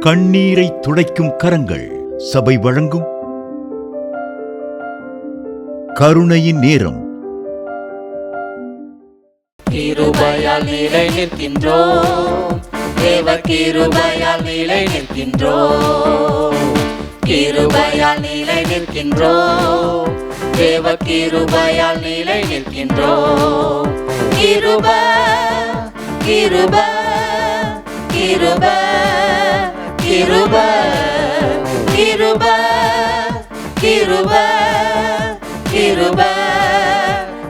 கண்ணீரை துடைக்கும் கரங்கள் சபை வழங்கும் கருணையின் நேரம். கிருபையால் நிலை நிற்கின்றோம், தேவ கிருபையால் நிலை நிற்கின்றோம். கிருபையால் நிலை நிற்கின்றோம், தேவ கிருபையால் நிலை நிற்கின்றோம். கிருபை கிருபை கிருபை கிருபை கிருபை கிருபை கிருபை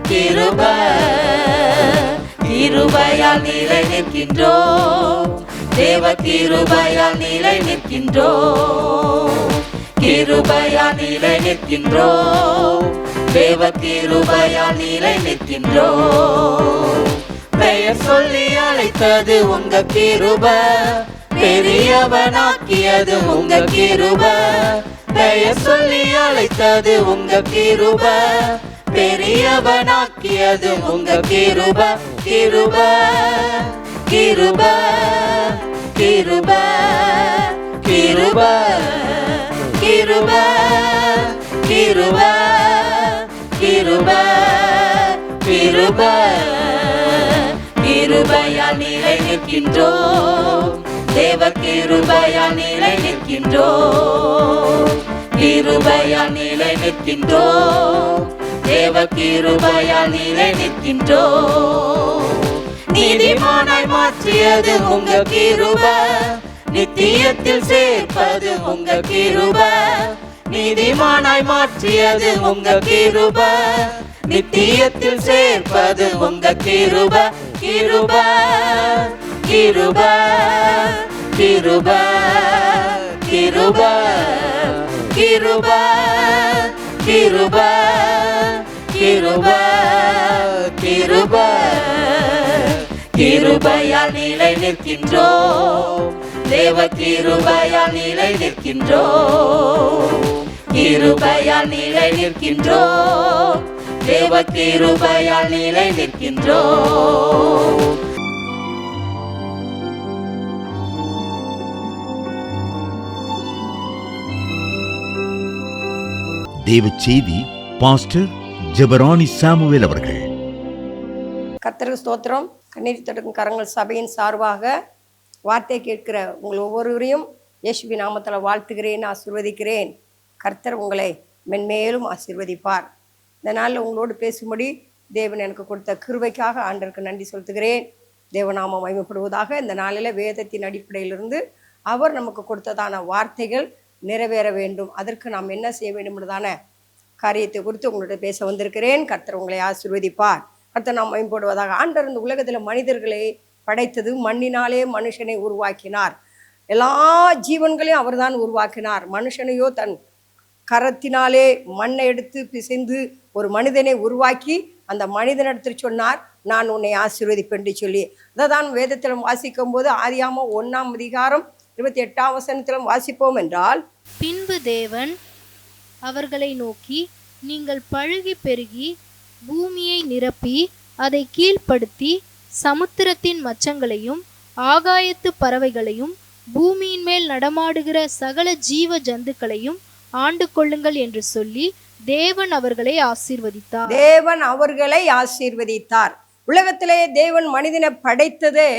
கிருபை கிருபையால் நிலை நிற்கின்றோம், தேவ கிருபையால் நிலை நிற்கின்றோம். கிருபையால் நிலை நிற்கின்றோம், தேவ கிருபையால் நிலை நிற்கின்றோம். பெயர் சொல்லி அழைத்தது உங்க கிருபை, பெரியவனாக்கியது உங்க கிருபை. பெயர் சொல்லி அழைத்தது உங்க கிருபை, பெரியவனாக்கியது உங்க கிருபை. கிருபை கிருபை கிருபை கிருபை கிருபை கிருபை கிருபை கிருபை கிருபையால் நிலை நிற்கின்றோம், தேவ கிருபையால் நிலை நிற்கின்றோம். கிருபையால் நிலை நிற்கின்றோம், தேவ கிருபையால் நிலை நிற்கின்றோம். நீதிமானாய் மாற்றியது உங்க கிருபை, நித்தியத்தில் சேர்ப்பது உங்க கிருபை. நீதிமானாய் மாற்றியது உங்க கிருபை, நித்தியத்தில் சேர்ப்பது உங்க கிருபை. கிருபை கிருபை கிருபை கிருபை கிருபை கிருபை கிருபை கிருபை கிருபையால் நிலை நிற்கின்றோம், தேவ கிருபையால் நிலை நிற்கின்றோம். கிருபையால் நிலை நிற்கின்றோம், தேவ கிருபையால் நிலை நிற்கின்றோம். தேவ செய்தி பாஸ்டர் ஜெபரானி சாமுவேல் அவர்கள். கர்த்தருக்கு ஸ்தோத்திரம். கண்ணீர் துடைக்கும் கரங்கள் சபையின் சார்பாக வார்த்தை கேட்கிற உங்கள் ஒவ்வொருவரையும் இயேசுவின் நாமத்தில் வாழ்த்துகிறேன், ஆசீர்வதிக்கிறேன். கர்த்தர் உங்களை மென்மேலும் ஆசீர்வதிப்பார். இந்த நாளில் உங்களோடு பேசும்படி தேவன் எனக்கு கொடுத்த கிருபைக்காக ஆண்டவருக்கு நன்றி செலுத்துகிறேன். தேவநாமம் மகிமைப்படுவதாக. இந்த நாளில் வேதத்தின் அடிப்படையிலிருந்து அவர் நமக்கு கொடுத்ததான வார்த்தைகள் நிறைவேற வேண்டும். அதற்கு நாம் என்ன செய்ய வேண்டும்ன்றதான காரியத்தை குறித்து உங்களோட பேச வந்திருக்கிறேன். கர்த்தர் உங்களை ஆசீர்வதிப்பார். கர்த்தர் நாம் மேம்படுவதாக. ஆண்டவர் இந்த உலகத்தில் மனிதர்களை படைத்தது மண்ணினாலே மனுஷனை உருவாக்கினார். எல்லா ஜீவன்களையும் அவர் தான் உருவாக்கினார். மனுஷனையோ தன் கரத்தினாலே மண்ணை எடுத்து பிசைந்து ஒரு மனிதனை உருவாக்கி அந்த மனிதனிடத்தில் சொன்னார், நான் உன்னை ஆசீர்வதிப்பேன் சொல்லி. அதை தான் வேதத்திலும் வாசிக்கும் போது ஆதியாகமம் 1ஆம் அதிகாரம் 28ஆம் வசனத்திலும் வாசிப்போம் என்றால், பின்பு தேவன் அவர்களை நோக்கி, நீங்கள் பழுகி பெருகி பூமியை நிரப்பி அதை கீழ்ப்படுத்தி சமுத்திரத்தின் மச்சங்களையும் ஆகாயத்து பறவைகளையும் பூமியின் மேல் நடமாடுகிற சகல ஜீவ ஜந்துக்களையும் ஆண்டு கொள்ளுங்கள் என்று சொல்லி தேவன் அவர்களை ஆசீர்வதித்தார். தேவன் அவர்களை ஆசீர்வதித்தார். உலகத்திலே தேவன் மனிதனை படைத்ததே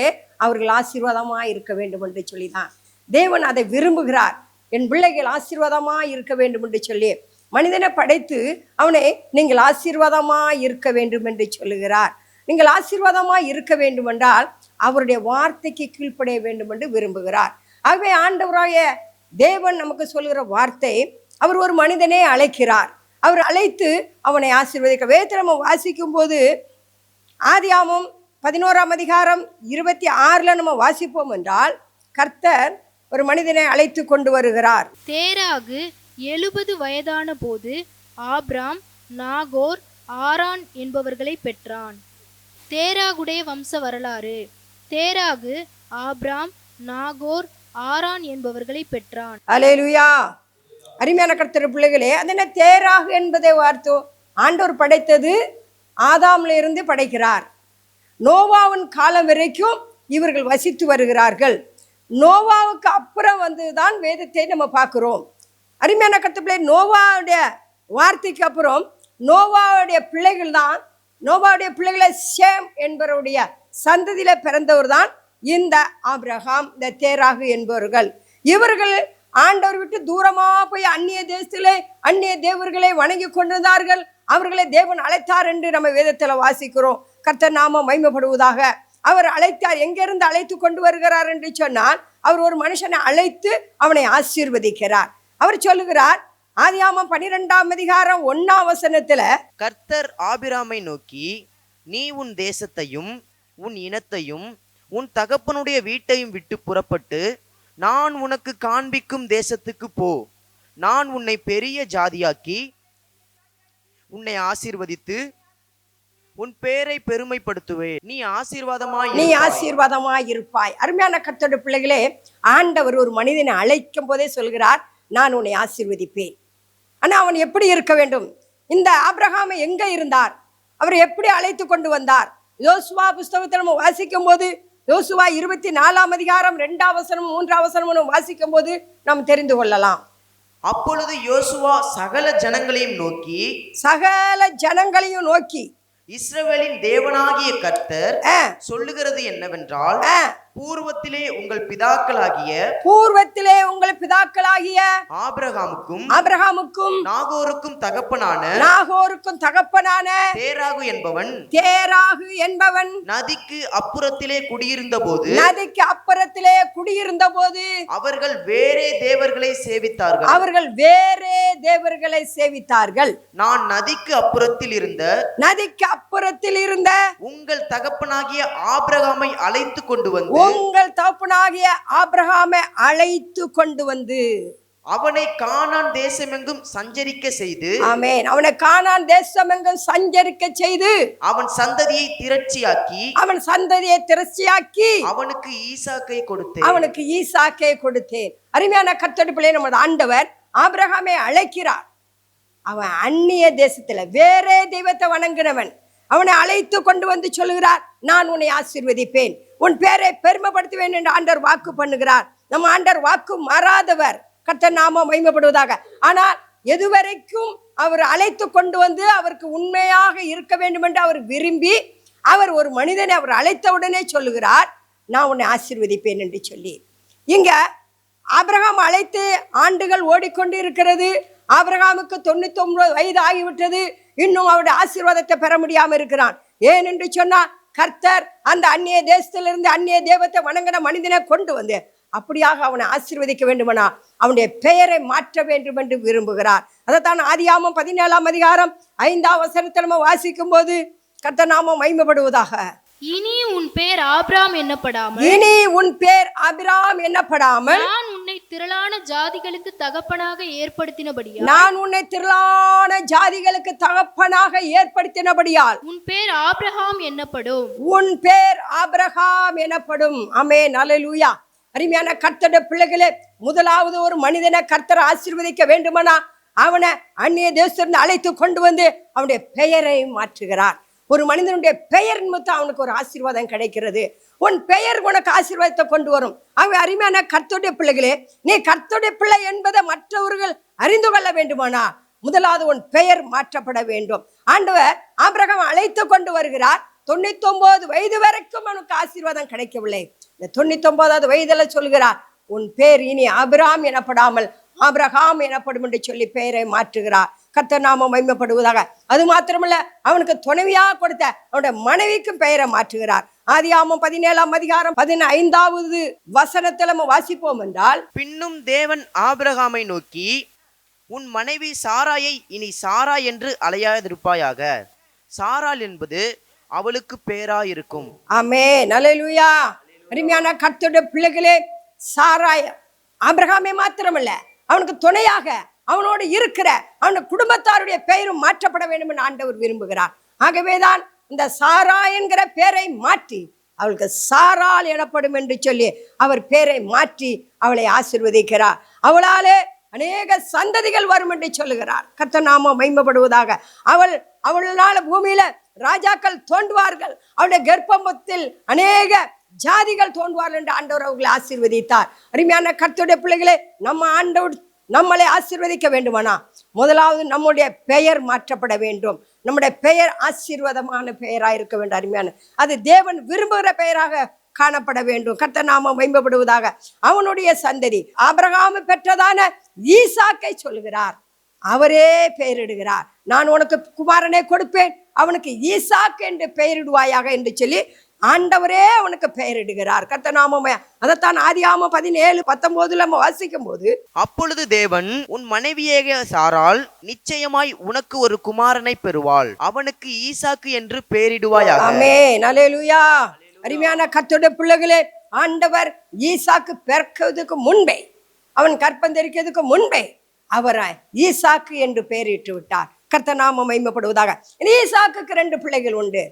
அவர்கள் ஆசீர்வாதமாக இருக்க வேண்டும் என்று சொல்லிதான். தேவன் அதை விரும்புகிறார். என் பிள்ளைகள் ஆசீர்வாதமாக இருக்க வேண்டும் என்று சொல்லி மனிதனை படைத்து அவனை நீங்கள் ஆசீர்வாதமாக இருக்க வேண்டும் என்று சொல்லுகிறார். நீங்கள் ஆசீர்வாதமாக இருக்க வேண்டும் என்றால் அவருடைய வார்த்தைக்கு கீழ்ப்படைய வேண்டும் என்று விரும்புகிறார். ஆகவே ஆண்டவராய தேவன் நமக்கு சொல்லுகிற வார்த்தை, அவர் ஒரு மனிதனை அழைக்கிறார். அவர் அழைத்து அவனை ஆசீர்வதிக்க. வேதத்தை நம்ம வாசிக்கும் போது ஆதியாகமம் 11ஆம் அதிகாரம் 26 நம்ம வாசிப்போம் என்றால், கர்த்தர் ஒரு மனிதனை அழைத்து கொண்டு வருகிறார். தேராகு 70 வயதான போது ஆபிராம் நாகோர் ஆரான் என்பவர்களை பெற்றான். தேராகுடைய வம்ச வரலாறு. தேராகு ஆபிராம் நாகோர் ஆரான் என்பவர்களை பெற்றான். அல்லேலூயா. அருமையான கர்த்தர் பிள்ளைகளே, அதனை தேராகு என்பதை வார்த்தோ ஆண்டவர் படைத்தது ஆதாம்ல இருந்து படைக்கிறார். நோவாவின் காலம் வரைக்கும் இவர்கள் வசித்து வருகிறார்கள். நோவாவுக்கு அப்புறம் வந்து தான் வேதத்தை நம்ம பார்க்கிறோம். அருமையான கர்த்தர்களே, நோவாவுடைய வார்த்தைக்கு அப்புறம் நோவாவுடைய பிள்ளைகள் தான், நோவாவுடைய பிள்ளைகளை சேம் என்பவருடைய சந்ததியில பிறந்தவர் தான் இந்த ஆபிரகாம், இந்த தேராகு என்பவர்கள். இவர்கள் ஆண்டவர் விட்டு தூரமா போய் அந்நிய தேசத்திலே அந்நிய தேவர்களை வணங்கி கொண்டிருந்தார்கள். அவர்களை தேவன் அழைத்தார் என்று நம்ம வேதத்துல வாசிக்கிறோம். கர்த்தர் நாமம் மகிமைப்படுவதாக. அவர் அழைத்தார். எங்கிருந்து அழைத்து கொண்டு வருகிறார் என்று சொன்னால், அவர் ஒரு மனுஷனை அழைத்து அவனை ஆசீர்வதிக்கிறார். அவர் சொல்லுகிறார், ஆதியாகமம் 12:1 கர்த்தர் ஆபிராமை நோக்கி, நீ உன் தேசத்தையும் உன் இனத்தையும் உன் தகப்பனுடைய வீட்டையும் விட்டு புறப்பட்டு நான் உனக்கு காண்பிக்கும் தேசத்துக்கு போ. நான் உன்னை பெரிய ஜாதியாக்கி உன்னை ஆசீர்வதித்து உன் பேரை பெருமைப்படுத்துவேன். நீ ஆசீர்வாதமாய் இருப்பாய். அருமையான கர்த்தருடைய பிள்ளைகளே, ஆண்டவர் ஒரு மனிதனை அழைக்கும் போதே சொல்கிறார், நான் உன்னை ஆசீர்வதிப்பேன். ஆனா அவன் எப்படி இருக்க வேண்டும்? இந்த ஆபிரகாம் எங்க இருந்தார்? அவர் எப்படி அழைத்து கொண்டு வந்தார்? யோசுவா புஸ்தகத்தில் நம்ம வாசிக்கும் போது, யோசுவா 24 2 வாசிக்கும் போது நாம் தெரிந்து கொள்ளலாம். அப்பொழுது யோசுவா சகல ஜனங்களையும் நோக்கி இஸ்ரவேலின் தேவனாகிய கர்த்தர் சொல்லுகிறது என்னவென்றால், பூர்வத்திலே உங்கள் பிதாக்களாகிய ஆபிரகாமுக்கும் நாகோருக்கும் தகப்பனான தேராகு என்பவன் நதிக்கு அப்புறத்திலே குடியிருந்த போது அவர்கள் வேறே தேவர்களை சேவித்தார்கள். நான் நதிக்கு அப்புறத்தில் இருந்த உங்கள் தகப்பனாகிய ஆபிரகாமை அழைத்து கொண்டு வந்து அவனை கானான் தேசமெங்கும் சஞ்சரிக்க செய்து, ஆமென், அவனை கானான் தேசமெங்கும் சஞ்சரிக்க செய்து அவன் சந்ததியை திரட்சியாக்கி அவனுக்கு ஈசாக்கை கொடுத்தேன். அருமையான கர்த்தருடைய பிள்ளையே, நமது ஆண்டவர் ஆபிரகாமை அழைக்கிறார். அவன் அந்நிய தேசத்துல வேறே தெய்வத்தை வணங்கினவன். அவனை அழைத்து கொண்டு வந்து சொல்லுகிறார், நான் உன்னை ஆசீர்வதிப்பேன், உன் பேரை பெருமைப்படுத்துவேன் என்று ஆண்டவர் வாக்கு பண்ணுகிறார். நம்ம ஆண்டவர் வாக்கு மாறாதவர். கர்த்தர் நாமம் மகிமைப்படுவதாக. ஆனால் எதுவரைக்கும் அவர் அழைத்து கொண்டு வந்து அவருக்கு உண்மையாக இருக்க வேண்டும் என்று அவர் விரும்பி, அவர் ஒரு மனிதனை அவர் அழைத்தவுடனே சொல்லுகிறார், நான் உன்னை ஆசீர்வதிப்பேன் என்று சொல்லி. இங்க ஆபிரகாம் அழைத்து ஆண்டுகள் ஓடிக்கொண்டு இருக்கிறது. ஆபிரகாமுக்கு 99 வயது ஆகிவிட்டது. இன்னும் அவருடைய ஆசீர்வாதத்தை பெற முடியாமல் இருக்கிறான். ஏன் என்று சொன்னா, கர்த்தர் அந்த அந்நிய தேசத்திலிருந்து அந்நிய தெய்வத்தை வணங்கின மனிதனை கொண்டு வந்து அப்படியாக அவனை ஆசீர்வதிக்க வேண்டுமானா அவனுடைய பெயரை மாற்ற வேண்டும் என்று விரும்புகிறார். அதைத்தான் ஆதியாகமம் 17:5 வாசிக்கும் போது கர்த்தர் நாமம் மகிமைப்படுவதாக. இனி உன் பேர் ஆபிராம் எண்ணப்படாமல் நான் உன்னை திரளான ஜாதிகளுக்கு தகப்பனாக ஏற்படுத்தினபடியால் உன் பேர் ஆபிரகாம் எனப்படும். ஆமென், அல்லேலூயா. அருமையான கர்த்தருடைய பிள்ளைகளே, முதலாவது ஒரு மனிதனை கர்த்தர் ஆசீர்வதிக்க வேண்டுமானா அவனை அந்நிய தேசத்திலிருந்து அழைத்து கொண்டு வந்து அவனுடைய பெயரை மாற்றுகிறார். ஒரு மனிதனுடைய பெயர் நிமித்தம் அவனுக்கு ஒரு ஆசீர்வாதம் கிடைக்கிறது. உன் பெயர் உனக்கு ஆசீர்வாதத்தை கொண்டு வரும். அவங்க அருமையான கர்த்தருடைய பிள்ளைகளே, நீ கர்த்தருடைய பிள்ளை என்பதை மற்றவர்கள் அறிந்து கொள்ள வேண்டுமானா முதலாவது உன் பெயர் மாற்றப்பட வேண்டும். ஆண்டவர் ஆபிரகாம் அழைத்து கொண்டு வருகிறார். 99 வயது வரைக்கும் அவனுக்கு ஆசீர்வாதம் கிடைக்கவில்லை. இந்த 99வது வயதுல சொல்கிறார், உன் பேர் இனி ஆபிரகாம் எனப்படாமல் ஆபிரகாம் எனப்படும் என்று சொல்லி பெயரை மாற்றுகிறார். கர்த்தர் நாமம் மகிமைப்படுவதாக. அது மாத்திரமல்ல, அவனுக்கு துணைவியாக கொடுத்த அவனுடைய மனைவிக்கும் பெயரை மாற்றுகிறார். ஆதியாகமம் 17:15 நம்ம வாசிப்போம் என்றால், பின்னும் தேவன் ஆபிரகாமை நோக்கி, உன் மனைவி சாராயை இனி சாரா என்று அழையாதிருப்பாயாக, சாராள் என்பது அவளுக்கு பேராயிருக்கும். ஆமென், அல்லேலூயா. அருமையான கர்த்தருடைய பிள்ளைகளே, சாராய் ஆபிரகாமே மாத்திரமல்ல, அவனுக்கு துணையாக அவனோடு இருக்கிற அவனுடைய குடும்பத்தாருடைய பெயரும் மாற்றப்பட வேண்டும் என்று ஆண்டவர் விரும்புகிறார். ஆகவேதான் இந்த சாரா என்கிற பெயரை மாற்றி அவளுக்கு சாராள் எனப்படும் என்று சொல்லி அவர் பெயரை மாற்றி அவளை ஆசீர்வதிக்கிறார். அவளாலே அநேக சந்ததிகள் வரும் என்று சொல்லுகிறார். கர்த்தர் நாமம் மகிமைப்படுவதாக. அவளால பூமியில ராஜாக்கள் தோன்றுவார்கள். அவளுடைய கர்ப்பத்தில் அநேக ஜாதிகள் தோன்றுவார்கள் என்று ஆண்டவர் அவர்களை ஆசீர்வதித்தார். அருமையான கர்த்தருடைய பிள்ளைகளே, நம்ம ஆண்டவர் நம்மளை ஆசீர்வதிக்க வேண்டுமானா முதலாவது நம்முடைய பெயர் மாற்றப்பட வேண்டும். நம்முடைய பெயர் ஆசீர்வாதமான பெயராக இருக்க வேண்டும். அருமையான அது தேவன் விரும்புகிற பெயராக காணப்பட வேண்டும். கர்த்தர் நாமம் மகிமைப்படுவதாக. அவனுடைய சந்ததி ஆபிரகாம் பெற்றதான ஈசாக்கை சொல்லுகிறார். அவரே பெயரிடுகிறார். நான் உனக்கு குமாரனை கொடுப்பேன், அவனுக்கு ஈசாக்கு என்று பெயரிடுவாயாக என்று சொல்லி ஆண்டவரே அவனுக்கு பெயரிடுகிறார். கர்த்தர் நாமம். அதைத்தான் ஆதியாகமம் 17:19 நம்ம வாசிக்கும் போது, அப்பொழுது தேவன், உன் மனைவியாக சாராள் நிச்சயமாய் உனக்கு ஒரு குமாரனை பெறுவாள், அவனுக்கு ஈசாக்கு என்று பெயரிடுவாயாக. ஆமென், அல்லேலூயா. அருமையான கர்த்தருடைய பிள்ளைகளே, ஆண்டவர் ஈசாக்கு பிறக்கிறதுக்கு முன்பே, அவன் கற்பந்தரிக்கிறதுக்கு முன்பே அவரை ஈசாக்கு என்று பெயரிட்டு விட்டார். கர்த்தர் நாமம் மகிமைப்படுவதாக. ஈசாக்குக்கு 2 பிள்ளைகள் உண்டு.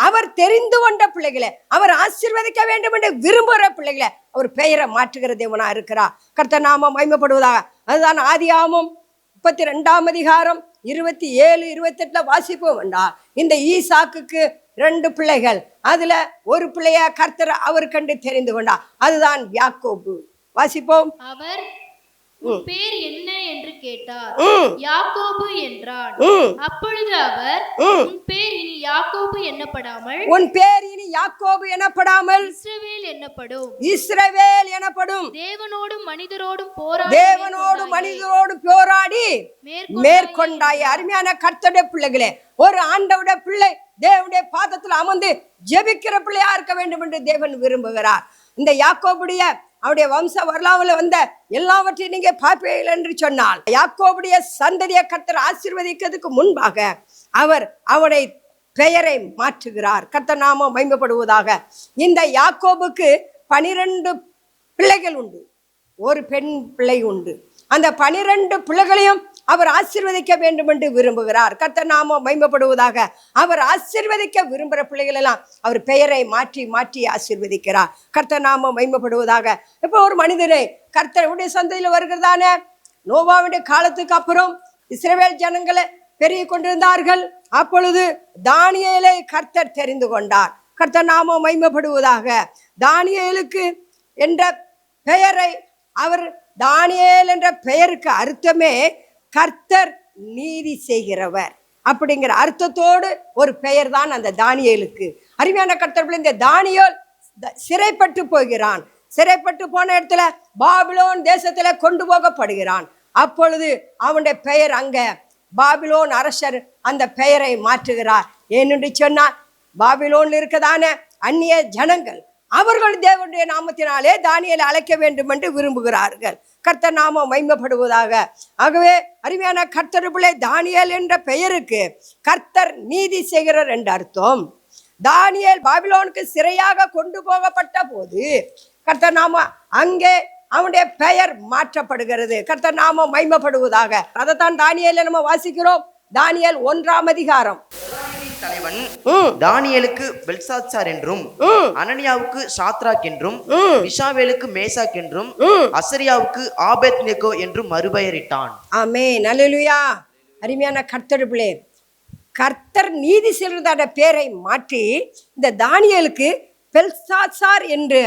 அவர் தெரிந்து கொண்ட பிள்ளைகளை, அவர் ஆசீர்வதிக்க வேண்டும் என்று விரும்புகிற பிள்ளைகளை அவர் பெயரை மாற்றுகிற தேவனா இருக்கிறார். கர்த்தர் நாமம் மகிமைப்படுவதாக. அதுதான் ஆதியாகமம் 32 அதிகாரம் 27, 28 வாசிப்போம் வேண்டாம். இந்த ஈசாக்குக்கு 2 பிள்ளைகள், அதுல ஒரு பிள்ளைய கர்த்தர் அவர் கண்டு தெரிந்து கொண்டார். அதுதான் யாக்கோபு. வாசிப்போம். அவர் உன் பேர் என்ன என்று கேட்டார். யாக்கோபு என்றான். அப்பொழுது அவர், உன் பேர் இனி யாக்கோபு என்னப்படாமல், உன் பேர் இனி யாக்கோபு எனப்படாமல் இஸ்ரவேல் என்னப்படும். இஸ்ரவேல் எனப்படும். தேவனோடும் மனிதரோடும் போராடி மேற்கொண்டாய். அருமையான கர்த்தருடைய பிள்ளைகளே, ஒரு ஆண்டவருடைய பிள்ளை தேவனுடைய பாதத்தில் அமர்ந்து ஜெபிக்கிற பிள்ளையா இருக்க வேண்டும் என்று தேவன் விரும்புகிறார். இந்த யாக்கோபுடைய அவருடைய வம்ச வரலாறுல வந்த எல்லாவற்றையும் நீங்க பார்ப்பீர்கள் என்று சொன்னால், யாக்கோபுடைய சந்ததியை கர்த்தர் ஆசீர்வதிக்கிறதுக்கு முன்பாக அவர் அவனை பெயரை மாற்றுகிறார். கர்த்தர் நாமம் மகிமைப்படுவதாக. இந்த யாக்கோபுக்கு 12 பிள்ளைகள் உண்டு, ஒரு பெண் பிள்ளை உண்டு. அந்த 12 பிள்ளைகளையும் அவர் ஆசீர்வதிக்க வேண்டும் என்று விரும்புகிறார். கர்த்தர் நாமம் மகிமைப்படுவதாக. அவர் ஆசீர்வதிக்க விரும்புகிற பிள்ளைகள் எல்லாம் அவர் பெயரை மாற்றி மாற்றி ஆசீர்வதிக்கிறார். கர்த்தர் நாமம் மகிமைப்படுவதாக. இப்போ ஒரு மனிதனை கர்த்தருடைய சந்தையில் வருகிறதான நோவாவுடைய காலத்துக்கு அப்புறம் இஸ்ரவேல் ஜனங்களை பெருகி கொண்டிருந்தார்கள். அப்பொழுது தானியேலை கர்த்தர் தெரிந்து கொண்டார். கர்த்தர் நாமம் மகிமைப்படுவதாக. தானியேலுக்கு என்ற பெயரை அவர், தானியேல் என்ற பெயருக்கு அர்த்தமே கர்த்தர் நீதி செய்கிறவர் அப்படிங்கிற அர்த்தத்தோடு ஒரு பெயர் தான் அந்த தானியேலுக்கு. அருமையான கர்த்தர், இந்த தானியேல் சிறைப்பட்டு போகிறான். சிறைப்பட்டு போன இடத்துல பாபிலோன் தேசத்துல கொண்டு போகப்படுகிறான். அப்பொழுது அவனுடைய பெயர் அங்க பாபிலோன் அரசர் அந்த பெயரை மாற்றுகிறார். ஏனென்று சொன்னால், பாபிலோன்ல இருக்கதான அந்நிய ஜனங்கள் அவர்கள் தேவனுடைய நாமத்தினாலே தானியேலை அழைக்க வேண்டும் என்று விரும்புகிறார்கள். கர்த்தர் நாமம் மகிமைப்படுவதாக. ஆகவே அருமையான கர்த்தர் பிள்ளை, தானியேல் என்ற பெயருக்கு கர்த்தர் நீதி செய்கிறார் என்று அர்த்தம். தானியேல் பாபிலோனுக்கு சிறையாக கொண்டு போகப்பட்ட போது கர்த்தர் நாம அங்கே அவனுடைய பெயர் மாற்றப்படுகிறது. கர்த்தர் நாமம் மகிமைப்படுவதாக. அதைத்தான் தானியேலை நம்ம வாசிக்கிறோம். தானியேல் 1 அதிகாரம். தலைவன் தானியேலுக்கு பெல்சாத்சார் என்றும், அனனியாவுக்கு சாத்ராக் என்றும், மிஷாவேலுக்கு மேசாக் என்றும், அசரியாவுக்கு ஆபேத்நேகோ என்றும் மறுபெயரிட்டான். ஆமென், அல்லேலூயா. அருமையான கர்த்தர் பிள்ளை, கர்த்தர் நீதி செய்கிறதான பேரை மாற்றி இந்த தானியேலுக்கு பெல்சாத்சார் என்று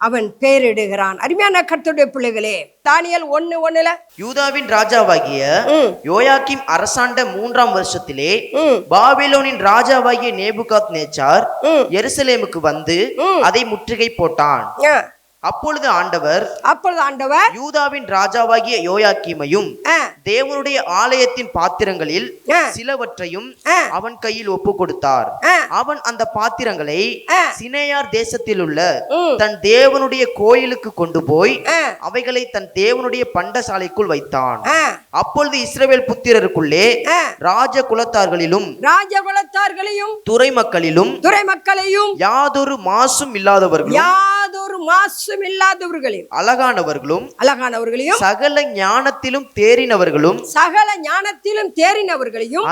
அவன் பெயரிடுகிறான். அருமையான கர்த்தருடைய பிள்ளைகளே, தானியேல் 1:1 யூதாவின் ராஜாவாகிய யோயாக்கீம் அரசாண்ட 3ஆம் வருஷத்திலே பாபிலோனின் ராஜாவாகிய நேபுகாத் நேச்சார் எருசலேமுக்கு வந்து அதை முற்றுகை போட்டான். அப்பொழுது ஆண்டவர் யூதாவின் ராஜாவாகிய யோயாக்கீமையும் தேவனுடைய ஆலயத்தின் பாத்திரங்களில் சிலவற்றையும் அவன் கையில் ஒப்பு கொடுத்தார். அவன் அந்த பாத்திரங்களை சினேயார் தேசத்தில் உள்ள தன் தேவனுடைய கோயிலுக்கு கொண்டு போய் அவைகளை தன் தேவனுடைய பண்டசாலைக்குள் வைத்தான். அப்பொழுது இஸ்ரவேல் புத்திரருக்குள்ளே ராஜ குலத்தார்களிலும் துறை மக்களிலும் யாதொரு மாசும் இல்லாதவர்களும் ஒரு மாசும் இல்லாதவர்களையும் அழகானவர்களும் சகல ஞானத்திலும் தேறினவர்களும்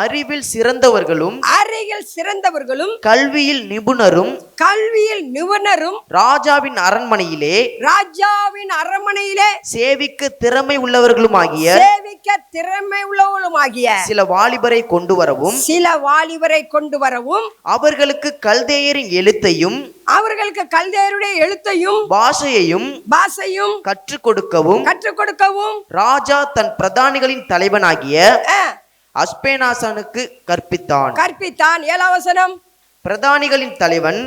அறிவில் சிறந்தவர்களும் கல்வியில் நிபுணரும் ராஜாவின் அரண்மனையிலே சேவிக்க திறமை உள்ளவர்களுமாகிய சில வாலிபரை கொண்டு வரவும் அவர்களுக்கு கல்தேயரின் எழுத்தையும் பாஷையையும் கற்றுக் கொடுக்கவும் ராஜா தன் பிரதானிகளின் தலைவனாகிய அஸ்பேனாசானுக்கு கற்பித்தான். 7ஆம் வசனம். பிரதானிகளின் தலைவன்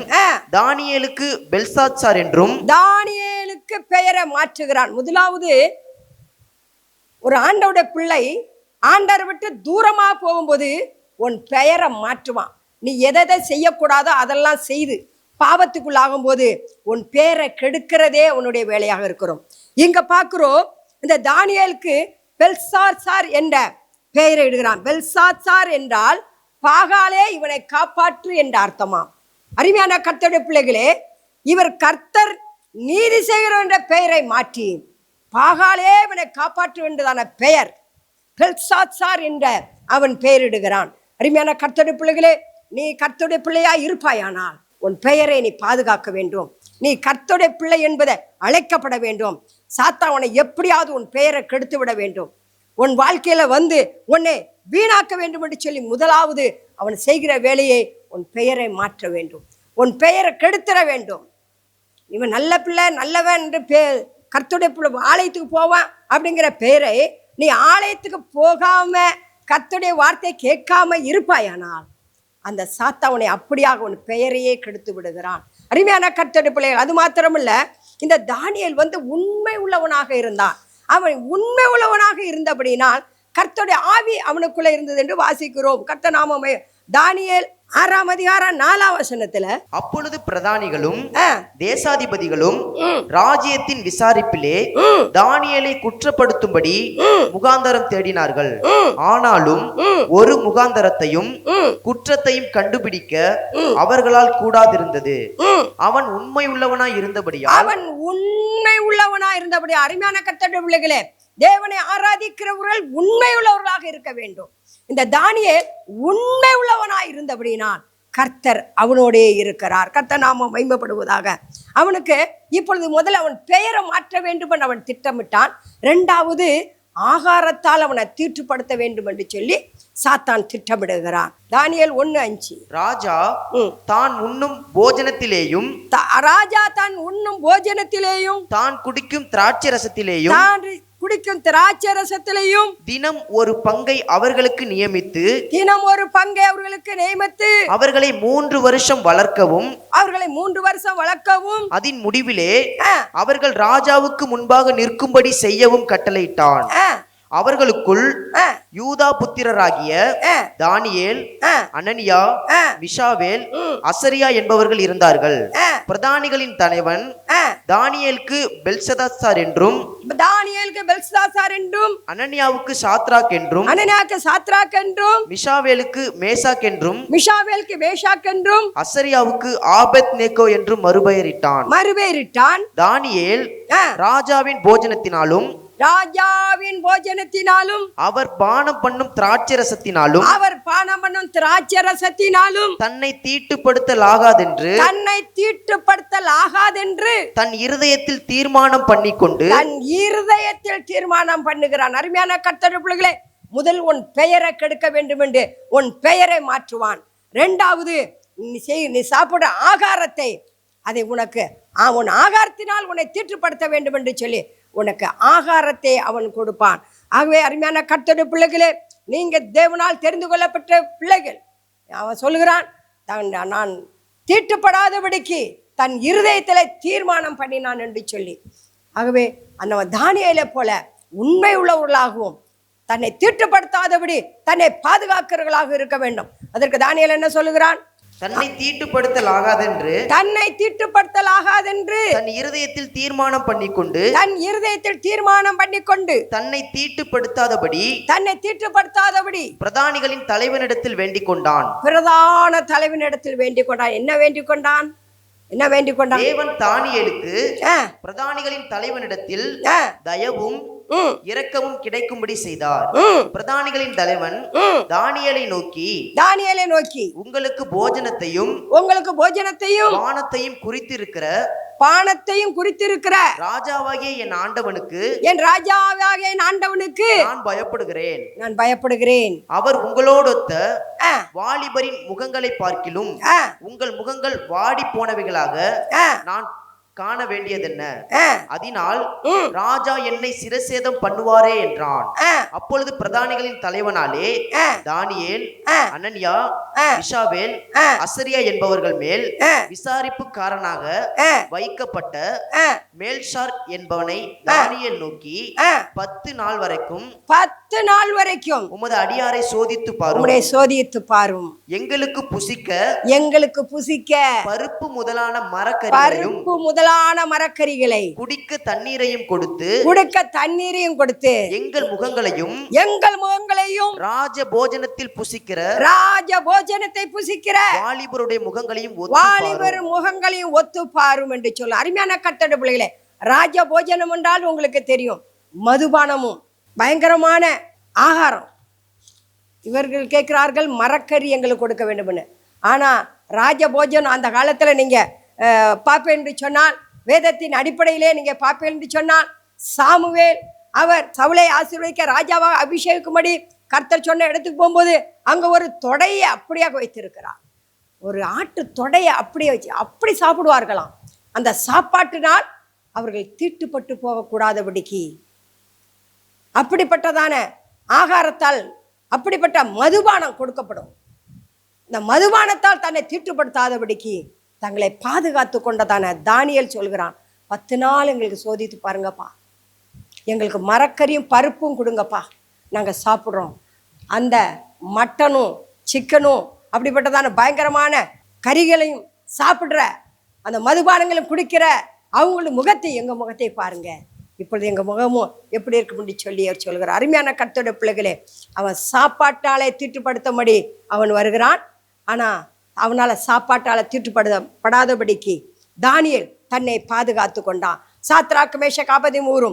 தானியேலுக்கு பெல்சாத்சார் என்றும் தானியேலுக்கு பெயரை மாற்றுகிறான். முதலாவது ஒரு ஆண்டவருடைய பிள்ளை ஆண்டவரை விட்டு தூரமா போகும்போது உன் பெயரை மாற்றுவான். நீ எதை செய்யக்கூடாதோ அதெல்லாம் செய்து பாவத்துக்குள்ளாகும் போது உன் பேரை கெடுக்கிறதே உன்னுடைய வேலையாக இருக்கிறோம். இங்க பார்க்கிறோம், இந்த தானியேலுக்கு பெல்சாத்சார் என்ற பெயரை இடுகிறான். பெல்சாத்சார் என்றால் பாகாலே இவனை காப்பாற்று என்ற அர்த்தமாம். அருமையான கர்த்தருடைய பிள்ளைகளே, இவர் கர்த்தர் நீதி செய்கிறோம் என்ற பெயரை மாற்றி பாகாலே இவனை காப்பாற்று என்றதான பெயர் பெல்சாத்சார் என்ற அவன் பெயரிடுகிறான். அருமையான கர்த்தருடைய பிள்ளைகளே, நீ கர்த்தருடைய பிள்ளையா இருப்பாயானால் உன் பெயரை நீ பாதுகாக்க வேண்டும். நீ கர்த்தருடைய பிள்ளை என்பதை அழைக்கப்பட வேண்டும். சாத்தான் உன்னை எப்படியாவது உன் பெயரை கெடுத்து விட வேண்டும், உன் வாழ்க்கையில உன்னை வீணாக்க வேண்டும் என்று சொல்லி முதலாவது அவன் செய்கிற வேலையை உன் பெயரை மாற்ற வேண்டும், உன் பெயரை கெடுத்துட வேண்டும். இவன் நல்ல பிள்ளை நல்லவன் என்று கர்த்தருடைய பிள்ளை ஆலயத்துக்கு போவான் அப்படிங்கிற பெயரை நீ ஆலயத்துக்கு போகாம கர்த்தருடைய வார்த்தை கேட்காம இருப்பாயானால் அந்த சாத்தாவனை அப்படியாக உன் பெயரையே கெடுத்து விடுகிறான். அருமையான கர்த்தருடைய பிள்ளைகள், அது மாத்திரமல்ல, இந்த தானியேல் உண்மை உள்ளவனாக இருந்தான். அவன் உண்மை உள்ளவனாக இருந்தபடினால் கர்த்தருடைய ஆவி அவனுக்குள்ள இருந்தது என்று வாசிக்கிறோம். கர்த்தர் நாமமே. தானியேல் 6ஆம் அதிகாரம் 4ஆம் வசனத்துல, அப்பொழுது பிரதானிகளும் தேசாதிபதிகளும் ராஜ்யத்தின் விசாரிப்பிலே தானியேலை குற்றப்படுத்தும்படி முகாந்தரம் தேடினார்கள். ஆனாலும் ஒரு முகாந்தரத்தையும் குற்றத்தையும் கண்டுபிடிக்க அவர்களால் கூடாதிருந்தது. அவன் உண்மை உள்ளவனாய் இருந்தபடி அருமையான கர்த்தருடைய பிள்ளைகளே, தேவனை ஆராதிக்கிறவர்கள் உண்மை உள்ளவர்களாக இருக்க வேண்டும். இந்த தானியேல் உண்மை உள்ளவனாய் இருந்தபடினால் கர்த்தர் அவனோடே இருக்கிறார். கர்த்தர் நாமம் மகிமைப்படுவதாக. அவனுக்கு இப்பொழுது முதல்ல அவன் பெயரை மாற்ற வேண்டும் என்று அவன் திட்டமிட்டான். 2வது ஆகாரத்தால் அவனை தீட்டுப்படுத்த வேண்டும் என்று சொல்லி சாத்தான் திட்டமிடுகிறான். தானியேல் 1:5. ராஜா தான் உண்ணும் போஜனத்திலேயும் தான் குடிக்கும் திராட்சை ரசத்திலேயும் தினம் ஒரு பங்கை அவர்களுக்கு நியமித்து அவர்களை 3 வருஷம் வளர்க்கவும் அதன் முடிவிலே அவர்கள் ராஜாவுக்கு முன்பாக நிற்கும்படி செய்யவும் கட்டளையிட்டான். அவர்களுக்குள் யூதா புத்திரராகிய தானியேல், அனனியா, மிஷாவேல், அசரியா என்பவர்கள் இருந்தார்கள். பிரதானிகளின் தலைவன் தானியேலுக்கு பெல்சாத்சார் என்றும் அனனியாவுக்கு சாத்ராக் என்றும் மிஷாவேலுக்கு மேசாக் என்றும் அசரியாவுக்கு ஆபேத்நேகோ என்றும் மறுபெயரிட்டான். தானியேல் ராஜாவின் போஜனத்தினாலும் அவர் பானம் பண்ணும் திராட்சை ரசத்தினாலும் தன்னை தீட்டுப்படுத்தலாகாதென்று தன் இருதயத்தில் தீர்மானம் பண்ணுகிறான். அருமையான கர்த்தருடைய பிள்ளைகளே, முதல் உன் பெயரை கெடுக்க வேண்டும் என்று உன் பெயரை மாற்றுவான். 2வது நீ சாப்பிட ஆகாரத்தை அதை உனக்கு உன் ஆகாரத்தினால் உன்னை தீட்டுப்படுத்த வேண்டும் என்று சொல்லி உனக்கு ஆகாரத்தை அவன் கொடுப்பான். ஆகவே அருமையான கர்த்தருடைய பிள்ளைகளே, நீங்க தேவனால் தெரிந்து கொள்ளப்பட்ட பிள்ளைகள். அவன் சொல்லுகிறான், நான் தீட்டுப்படாதபடிக்கு தன் இருதயத்திலே தீர்மானம் பண்ணினான் என்று சொல்லி. ஆகவே அந்த தானியேலை போல உண்மை உள்ளவர்களாகவும் தன்னை தீட்டுப்படுத்தாதபடி தன்னை பாதுகாக்கிறவர்களாக இருக்க வேண்டும். அதற்கு தானியேல் என்ன சொல்லுகிறான்? தன்னை தீட்டுப்படுத்தலாகாதென்று தன் இருதயத்தில் தீர்மானம் பண்ணிக்கொண்டு தன்னை தீட்டுப்படுத்தாதபடி பிரதானிகளின் தலைவனிடத்தில் வேண்டிக் கொண்டான். பிரதான தலைவனிடத்தில் வேண்டிக் கொண்டான். என்ன வேண்டிக் கொண்டான்? என்ன வேண்டிக் கொண்டான்? தேவன் தானியேலுக்கு ஆ, பிரதானிகளின் தலைவனிடத்தில் ஆ, தயவும் ம், இரக்கமும் கிடைக்கும்படி செய்தார். ம், பிரதானிகளின் தலைவன் ம். தானியேலை நோக்கி, தானியேலை நோக்கி, உங்களுக்கு போஜனத்தையும் உங்களுக்கு போஜனத்தையும் பானத்தையும் குறித்திருக்கிற பானத்தையும் குறித்திருக்கிற ராஜாவாகிய என் ஆண்டவனுக்கு என் ராஜாவாகிய என் ஆண்டவனுக்கு நான் பயப்படுகிறேன். நான் பயப்படுகிறேன். அவர் உங்களோடொத்த ஆ, வாலிபரின் முகங்களை பார்க்கிலும் ஆ, உங்கள் முகங்கள் வாடி போனவைகளாக ஆ, நான் காண வேண்டியதென்ன? ஆ, அதனால் ம், ராஜா என்னை சிரசேதம் பண்ணுவாரே என்றான். ஆ, அப்பொழுது பிரதானிகளின் தலைவனாலே ஆ, தானியேல், ஆ, அனனியா, ஆ, மிஷாவேல், ஆ, அசரியா என்பவர்கள் மேல் ஆ, விசாரிப்புக்காரனாக ஆ, வைக்கப்பட்ட ஆ, மேல்ஷார் என்பவனை தானியேல் நோக்கி, ஆ. 10 நாள் வரைக்கும் 10 நாள் வரைக்கும் உமது அடியாரை சோதித்து பாரும். உம்முடைய சோதித்து பாரும். எங்களுக்கு புசிக்க எங்களுக்கு புசிக்க பருப்பு முதலான மரக்கறிகளையும் பருப்பு முதலான மரக்கறிகளை குடிக்க தண்ணீரையும் கொடுத்து குடுக்க தண்ணீரையும் கொடுத்து எங்கள் முகங்களையும் எங்கள் முகங்களையும் ராஜ போஜனத்தில் புசிக்கிற ராஜ போஜனத்தை புசிக்கிற வாலிபருடைய முகங்களையும் ஒத்து வாலிபர் முகங்களையும் ஒத்து பாரும் என்று சொல்ல. அருமையான கர்த்தருடைய பிள்ளைகளே, ராஜ போஜனம் என்றால் உங்களுக்கு தெரியும், மதுபானமும் பயங்கரமான ஆகாரம். இவர்கள் கேட்கிறார்கள் மரக்கறி எங்களுக்கு கொடுக்க வேண்டும்னு. ஆனா ராஜ போஜனம் அந்த காலத்துல நீங்க பார்ப்பேன் என்று சொன்னால், வேதத்தின் அடிப்படையிலே நீங்க பார்ப்பேன் என்று சொன்னால், சாமுவேல் அவர் சவுலை ஆசீர்வதிக்க ராஜாவாக அபிஷேகிக்கும்படி கர்த்தர் சொன்ன இடத்துக்கு போகும்போது அங்க ஒரு தொடையை அப்படியாக வைத்திருக்கிறார். ஒரு ஆட்டு தொடையை அப்படியே வச்சு அப்படி சாப்பிடுவார்களாம். அந்த சாப்பாட்டினால் அவர்கள் தீட்டுப்பட்டு போகக்கூடாதபடிக்கு அப்படிப்பட்டதான ஆகாரத்தால் அப்படிப்பட்ட மதுபானம் கொடுக்கப்படும். இந்த மதுபானத்தால் தன்னை தீட்டுப்படுத்தாதபடிக்கு தங்களை பாதுகாத்து கொண்டதான தானியேல் சொல்கிறான், 10 நாள் எங்களுக்கு சோதித்து பாருங்கப்பா, எங்களுக்கு மரக்கறியும் பருப்பும் கொடுங்கப்பா, நாங்கள் சாப்பிட்றோம். அந்த மட்டனும் சிக்கனும் அப்படிப்பட்டதான பயங்கரமான கறிகளையும் சாப்பிட்ற அந்த மதுபானங்களும் குடிக்கிற அவங்களோட முகத்தை, எங்கள் முகத்தை பாருங்க, இப்பொழுது எங்கள் முகமும் எப்படி இருக்கும்னு சொல்லி அவர் சொல்கிறார். அருமையான கர்த்தருடைய பிள்ளைகளே, அவன் சாப்பாட்டாலே தீட்டுப்படுத்தும்படி அவன் வருகிறான். ஆனால் அவனால் சாப்பாட்டால் தீட்டுப்படாதபடிக்கு தானியேல் தன்னை பாதுகாத்து கொண்டான். சாத்ராக் மேஷக் ஆபேத்நேகோ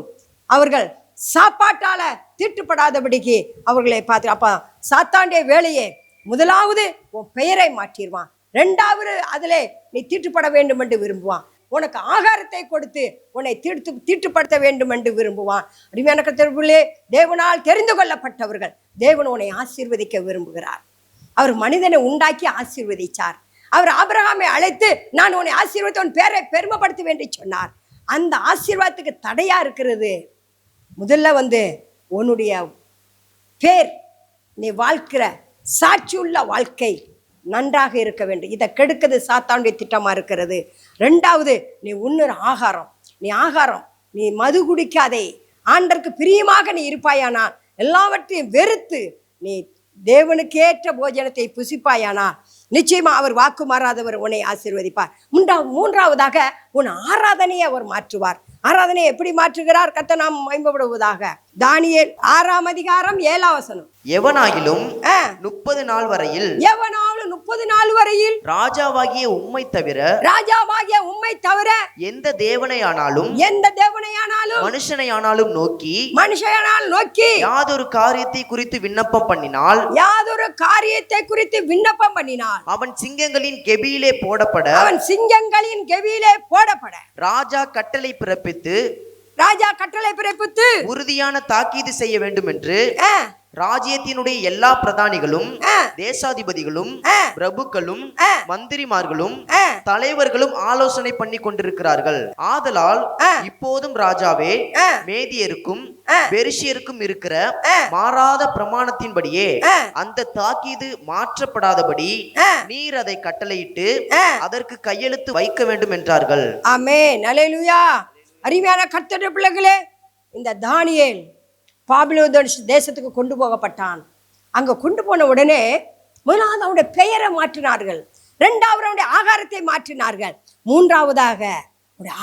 அவர்கள் சாப்பாட்டால தீட்டுப்படாதபடிக்கு அவர்களை பார்த்து, அப்ப சாத்தாண்டிய வேலையே முதலாவது உன் பெயரை மாற்றிடுவான், 2வது அதிலே நீ தீட்டுப்பட வேண்டும் என்று விரும்புவான், உனக்கு ஆகாரத்தை கொடுத்து உன்னை தீட்டுப்படுத்த வேண்டும் என்று விரும்புவான். அருமையான கர்த்தர்களே, தேவனால் தெரிந்து கொள்ளப்பட்டவர்கள், தேவன் உன்னை ஆசீர்வதிக்க விரும்புகிறார். அவர் மனிதனை உண்டாக்கி ஆசீர்வதிச்சார். அவர் ஆபிரகாமை அழைத்து நான் உன்னை ஆசீர்வதித்து உன் பேரை பெருமைப்படுத்துவேன் என்று சொன்னார். அந்த ஆசீர்வாதத்துக்கு தடையா இருக்கிறது முதல்ல உன்னுடைய பேர், நீ வாழ்க்கிற சாட்சியுள்ள வாழ்க்கை நன்றாக இருக்க வேண்டும். இதை கெடுக்கிறது சாத்தானுடைய திட்டமா இருக்கிறது. 2வது நீ உண்ணுற ஆகாரம், நீ மது குடிக்காதே, ஆண்டருக்கு பிரியமாக நீ இருப்பாயானா, எல்லாவற்றையும் வெறுத்து நீ தேவனுக்கேற்ற போஜனத்தை புசிப்பாயானா நிச்சயமா அவர் வாக்கு மாறாதவர் உன்னை ஆசீர்வதிப்பார். 3வதாக உன் ஆராதனையை அவர் மாற்றுவார். ஆராதனையை எப்படி மாற்றுகிறார்? கர்த்தர் நாம் மகிமைப்படுவதாக. தானியேல் 6ஆம் அதிகாரம் 7ஆம் வசனம். எவனாகிலும் 30 நாள் வரையில் 30 நாள் வரையில் ராஜாவாகிய உம்மை தவிர எந்த தேவனையானாலும் மனுஷனையானாலும் நோக்கி யாதொரு காரியத்தை குறித்து விண்ணப்பம் பண்ணினால் அவன் சிங்கங்களின் கெபியிலே போடப்பட ராஜா கட்டளை பிறப்பித்து உறுதியான தாக்கீது செய்ய வேண்டும் என்று ராஜ்யத்தினுடைய எல்லா பிரதானிகளும் தேசாதிபதிகளும் பிரபுக்களும் மந்திரிமார்களும் தலைவர்களும் ஆலோசனை பண்ணி கொண்டிருக்கிறார்கள். ஆதலால் இப்போதும் ராஜாவே, மேதியருக்கும் பெரிசியருக்கும் இருக்கிற மாறாத பிரமாணத்தின்படியே அந்த தாக்கீது மாற்றப்படாதபடி நீர் அதை கட்டளையிட்டு அதற்கு கையெழுத்து வைக்க வேண்டும் என்றார்கள். ஆமென், அல்லேலூயா. அருமையான கர்த்தருடைய பிள்ளைகளே, இந்த தானியேல் பாபிலோன் தேசத்துக்கு கொண்டு போகப்பட்டான். அங்க கொண்டு போன உடனே முதலாவது அவனுடைய பெயரை மாற்றினார்கள், 2வது அவனுடைய ஆகாரத்தை மாற்றினார்கள், 3வதாக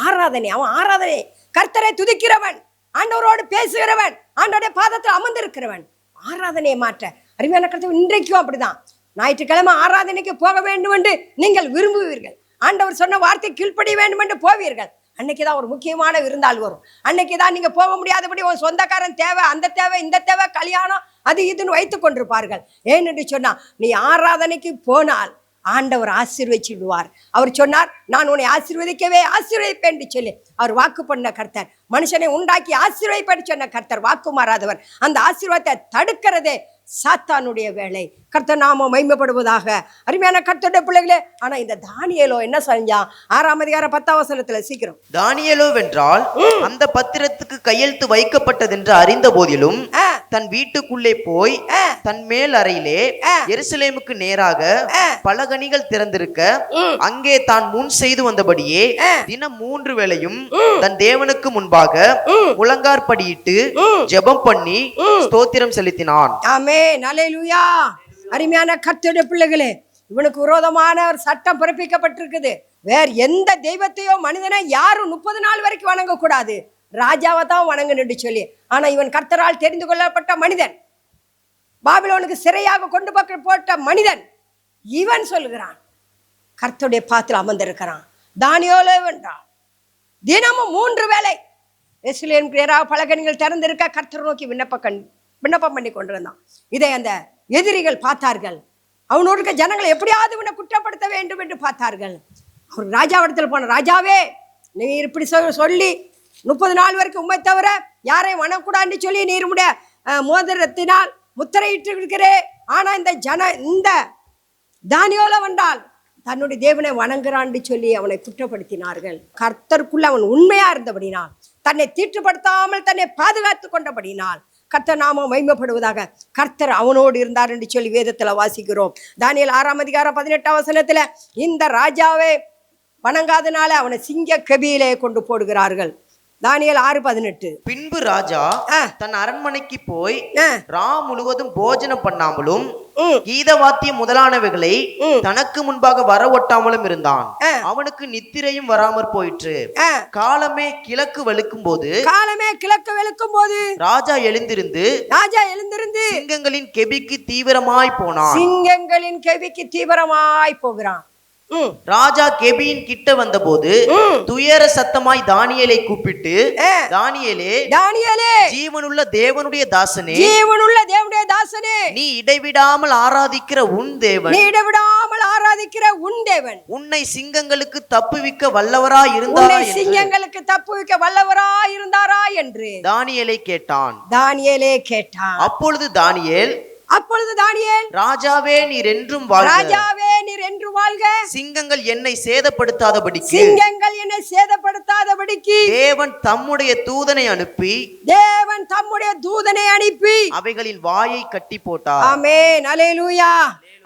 ஆராதனை. அவன் ஆராதனை கர்த்தரை துதிக்கிறவன், ஆண்டவரோடு பேசுகிறவன், ஆண்டவருடைய பாதத்தில் அமர்ந்திருக்கிறவன். ஆராதனையை மாற்ற அருமையான கர்த்தர் இன்றைக்கும் அப்படிதான். ஞாயிற்றுக்கிழமை ஆராதனைக்கு போக வேண்டும் என்று நீங்கள் விரும்புவீர்கள். ஆண்டவர் சொன்ன வார்த்தை கீழ்ப்படிய வேண்டும் என்று போவீர்கள். அன்னைக்குதான் ஒரு முக்கியமான விருந்தாள் வரும். அன்னைக்குதான் நீங்க போக முடியாதபடி உன் சொந்தக்காரன் தேவை, அந்த தேவை, இந்த தேவை, கல்யாணம், அது இதுன்னு வைத்துக் கொண்டிருப்பார்கள். ஏனென்று சொன்னா நீ ஆராதனைக்கு போனால் ஆண்டவர் ஆசீர்வதிச்சிடுவார். அவர் சொன்னார், நான் உன்னை ஆசீர்வதிப்பேன் என்று சொல்லி அவர் வாக்கு பண்ண கர்த்தர். மனுஷனை உண்டாக்கி ஆசீர்வதிப்பேன் சொன்ன கர்த்தர் வாக்கு மாறாதவர். அந்த ஆசீர்வாதத்தை தடுக்கிறதே சாத்தானுடைய வேலை. கர்த்தர் நாம மகிமைப்படுவதாக. அருமையான கர்த்தருடைய பிள்ளைகளே, ஆனா இந்த தானியேலோ என்ன செஞ்சான்? 6ஆம் அதிகாரம் 10ஆம் வசனத்துல சீக்கிரம். தானியேலோ வென்றால் அந்த பத்திரத்துக்கு கையெழுத்து வைக்கப்பட்டதென்று அறிந்த போதிலும் தன் வீட்டுக்குள்ளே போய் தன் மேல் அறையிலே எருசலேமுக்கு நேராக பலகணிகள் திறந்திருக்க அங்கே தான் முன் செய்து வந்தபடியே தினம் 3 வேளையும் தன் தேவனுக்கு முன்பாக முழங்காற்படியிட்டு ஜெபம் பண்ணி ஸ்தோத்திரம் செலுத்தினான். ஆமென், அல்லேலூயா. அருமையான கர்த்தருடைய பிள்ளைகளே, இவனுக்கு விரோதமான ஒரு சட்டம் பிறப்பிக்கப்பட்டிருக்குது. வேற எந்த தெய்வத்தையோ மனிதனை யாரும் 30 நாள் வரைக்கும் வணங்க கூடாது, ராஜாவை தான் வணங்கணும்னு சொல்லி. ஆனா இவன் கர்த்தரால் தெரிந்து கொள்ளப்பட்ட மனிதன், பாபிலோனுக்கு சிறையாக கொண்டு போட்ட மனிதன். இவன் சொல்லுகிறான் கர்த்தருடைய பாத்தில் அமர்ந்திருக்கிறான். தானியேலோ வென்றான். தினமும் 3 வேளை எருசலேமுக்கு நேராக பலகணிகள் திறந்திருக்க கர்த்தர் நோக்கி விண்ணப்பம் பண்ணி கொண்டிருந்தான். இதை அந்த எதிரிகள் பார்த்தார்கள். அவனோடு இருக்க ஜனங்களை எப்படியாவது இவனை குற்றப்படுத்த வேண்டும் என்று பார்த்தார்கள். அவர் ராஜாவிடத்தில் போன, ராஜாவே நீ இப்படி சொல்லி 30 நாள் வரைக்கும் உண்மை தவிர யாரையும் வணக்கூடாதுன்னு சொல்லி நீர் உடைய மோதிரத்தினால் முத்திரையிட்டு இருக்கிறே. ஆனா இந்த தானியேலோ வந்தால் தன்னுடைய தேவனை வணங்குறான்னு சொல்லி அவனை குற்றப்படுத்தினார்கள். கர்த்தருக்குள்ள அவன் உண்மையா இருந்தபடினால், தன்னை தீட்டுப்படுத்தாமல் தன்னை பாதுகாத்து கொண்டபடினால் கர்த்தர் நாம மகிமைப்படுவதாக. கர்த்தர் அவனோடு இருந்தார் என்று சொல்லி வேதத்துல வாசிக்கிறோம். தானியேல் 6ஆம் அதிகாரம் 18ஆம் வசனத்துல இந்த ராஜாவை வணங்காதனால அவனை சிங்க கெபியிலே கொண்டு போடுகிறார்கள். தானியேல் 6:18. பின்பு ராஜா தன் அரண்மனைக்கு போய் ராம் முழுவதும் போஜனம் பண்ணாமலும் கீதவாத்தியம் முதலானவைகளை தனக்கு முன்பாக வர ஒட்டாமலும் இருந்தான். அவனுக்கு நித்திரையும் வராமற் போயிற்று. காலமே கிழக்கு வெளுக்கும் போது ராஜா எழுந்திருந்து சிங்கங்களின் கெபிக்கு தீவிரமாய் போகிறான். ராஜா கெபியின் கிட்ட வந்தபோது துயர சத்தமாய் தானியேலை கூப்பிட்டு, தானியேலே, ஜீவனுள்ள தேவனுடைய தாசனே, நீ இடைவிடாமல் ஆராதிக்கிற உன் தேவன் உன்னை சிங்கங்களுக்கு தப்புவிக்க வல்லவராய் இருந்தாரா என்று தானியேலை கேட்டான். அப்பொழுது தானியேல், ராஜாவே நீர் என்றும் வாழ்க, சிங்கங்கள் என்னை சேதப்படுத்தாதபடிக்கு தேவன் தம்முடைய தூதனை அனுப்பி அவைகளின் வாயை கட்டி போட்டார். ஆமென், அல்லேலூயா.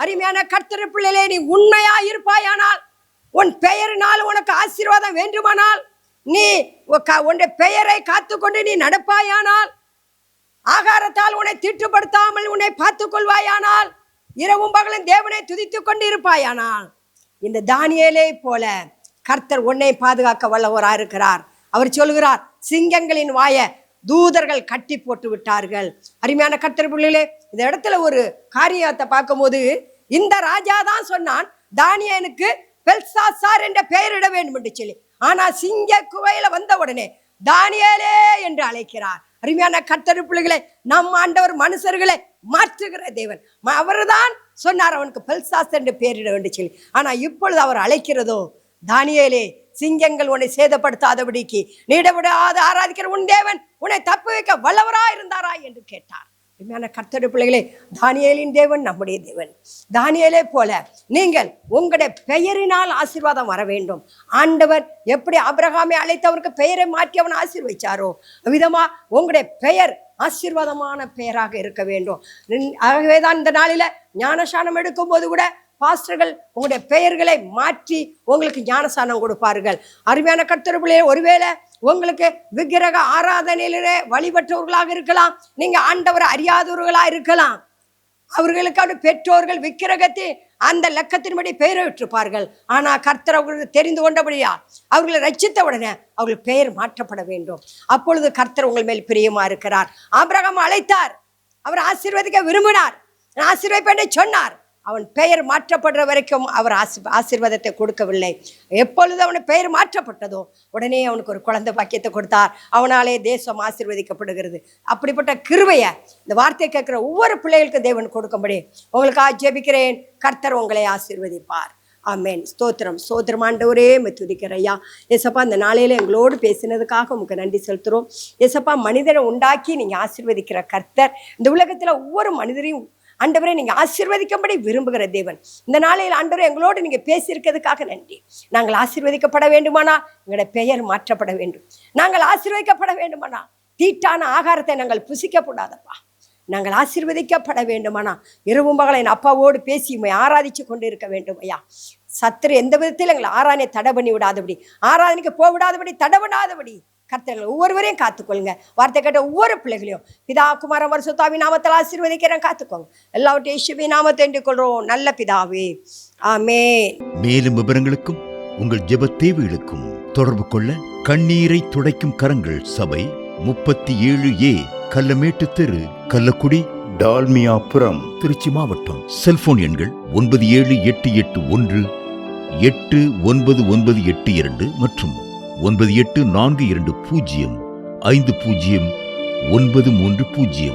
அருமையான கர்த்தருடைய பிள்ளைகளே, நீ உண்மையா இருப்பாயானால், உன் பெயரினால் உனக்கு ஆசீர்வாதம் வேண்டுமானால், நீ உன்னுடைய பெயரை காத்துக்கொண்டு நீ நடப்பாயானால், ஆகாரத்தால் உன்னை தீட்டுப்படுத்தாமல் உன்னை பார்த்துக் கொள்வாயானால், இரவும் பகலும் தேவனை துதித்துக் கொண்டு இருப்பாயானால், இந்த தானியேலை போல கர்த்தர் உன்னை பாதுகாக்க வல்லவராக இருக்கிறார். அவர் சொல்கிறார், சிங்கங்களின் வாயை தூதர்கள் கட்டி போட்டு விட்டார்கள். அருமையான கர்த்தர் பிள்ளைகளே, இந்த இடத்துல ஒரு காரியத்தை பார்க்கும்போது, இந்த ராஜா தான் சொன்னான் தானியேலுக்கு பெல்சாசார் என்ற பெயரிட வேண்டும் என்று சொல்லி. ஆனா சிங்க குவையில வந்த உடனே தானியேலே என்று அழைக்கிறார். அருமையான கர்த்தர் பிள்ளைகளை, நம் ஆண்டவர் மனுஷர்களை மாற்றுகிற தேவன். அவர்தான் சொன்னார் அவனுக்கு பெல்சாசார் என்று பெயரிட வேண்டும் சொல்லி. ஆனா இப்பொழுது அவர் அழைக்கிறதோ, தானியேலே, சிங்கங்கள் உன்னை சேதப்படுத்தாதபடிக்கு நீடவிடாது ஆராதிக்கிற உன் தேவன் உன்னை தப்பு வைக்க வல்லவரா இருந்தாரா என்று கேட்டார். அருமையான கர்த்தருடைய பிள்ளைகளே, தானியேலின் தேவன் நம்முடைய தேவன். தானியேலை போல நீங்கள் உங்களுடைய பெயரினால் ஆசீர்வாதம் வர வேண்டும். ஆண்டவர் எப்படி ஆபிரகாமை அழைத்தவருக்கு பெயரை மாற்றி அவன் ஆசீர்வதிச்சாரோ, விதமா உங்களுடைய பெயர் ஆசீர்வாதமான பெயராக இருக்க வேண்டும். ஆகவேதான் இந்த நாளில ஞானசானம் எடுக்கும் போது கூட பாஸ்டர்கள் உங்களுடைய பெயர்களை மாற்றி உங்களுக்கு ஞானசானம் கொடுப்பார்கள். அருமையான கர்த்தருடைய பிள்ளைகளே, ஒருவேளை உங்களுக்கு விக்கிரக ஆராதனையிலே வழிபட்டவர்களாக இருக்கலாம், நீங்க ஆண்டவரை அறியாதவர்களாக இருக்கலாம். அவர்களுக்கான பெற்றோர்கள் விக்கிரகத்தை அந்த லக்கத்தின்படி பெயரை விட்டிருப்பார்கள். ஆனா கர்த்தர் அவர்களுக்கு தெரிந்து கொண்டபடியா அவர்களை ரட்சித்த உடனே அவர்கள் பெயர் மாற்றப்பட வேண்டும். அப்பொழுது கர்த்தர் உங்கள் மேல் பிரியமா இருக்கிறார். ஆபிரகாம் அழைத்தார், அவர் ஆசீர்வதிக்க விரும்பினார், ஆசீர்வதிப்பேன் சொன்னார். அவன் பெயர் மாற்றப்படுற வரைக்கும் அவர் ஆசீர்வாதத்தை கொடுக்கவில்லை. எப்பொழுது அவன் பெயர் மாற்றப்பட்டதோ உடனே அவனுக்கு ஒரு குழந்தை பாக்கியத்தை கொடுத்தார். அவனாலே தேசம் ஆசீர்வதிக்கப்படுகிறது. அப்படிப்பட்ட கிருபையை இந்த வார்த்தை கேட்கிற ஒவ்வொரு பிள்ளைகளுக்கும் தேவன் கொடுக்கும்படி உங்களுக்காக ஜெபிக்கிறேன். கர்த்தர் உங்களை ஆசீர்வதிப்பார். ஆமென். ஸ்தோத்திரம். ஸ்தோத்திரம் ஆண்டவரே, துதிக்கிற ஐயா. ஏசப்பா, இந்த நாளையில எங்களோடு பேசினதுக்காக உங்களுக்கு நன்றி செலுத்துறோம். ஏசப்பா, மனிதனை உண்டாக்கி நீங்க ஆசீர்வதிக்கிற கர்த்தர். இந்த உலகத்துல ஒவ்வொரு மனிதரையும் ஆண்டவரே நீங்க ஆசீர்வதிக்கும்படி விரும்புகிற தேவன். இந்த நாளையில் ஆண்டவரே எங்களோடு நீங்க பேசியிருக்கிறதுக்காக நன்றி. நாங்கள் ஆசீர்வதிக்கப்பட வேண்டுமானா எங்களுடைய பெயர் மாற்றப்பட வேண்டும். நாங்கள் ஆசீர்வதிக்கப்பட வேண்டுமானா தீட்டான ஆகாரத்தை நாங்கள் புசிக்கப்படாதப்பா. நாங்கள் ஆசீர்வதிக்கப்பட வேண்டுமானா இரவும் பகலை என் அப்பாவோடு பேசி ஆராதிச்சு கொண்டு இருக்க வேண்டும் ஐயா. சத்துரு எந்த விதத்தில் எங்களை ஆராதனை தடை பண்ணி விடாதபடி, ஆராதனைக்கு போக விடாதபடி, தடை பண்ணாதபடி கர்த்தர்கள் ஒவ்வொருவரையும் காத்துக்கொள்ளுங்க. வார்த்தை கேட்ட ஒவ்வொரு பிள்ளைகளையும் பிதா குமாரன் பரிசுத்தாவின் நாமத்தில் ஆசீர்வதிக்கிறேன். காத்துக்கோங்க. எல்லாவற்றையும் இயேசுவின் நாமத்தை வேண்டிக் கொள்றோம் நல்ல பிதாவே. ஆமென். மேலும் விவரங்களுக்கும் உங்கள் ஜெப தேவைகளுக்கும் தொடர்பு கொள்ள கண்ணீரை துடைக்கும் கரங்கள் சபை 37A கல்லமேட்டு தெரு, கள்ளக்குடி, டால்மியாபுரம், திருச்சி மாவட்டம். செல்போன் எண்கள் 9788189982 மற்றும் 9842050930.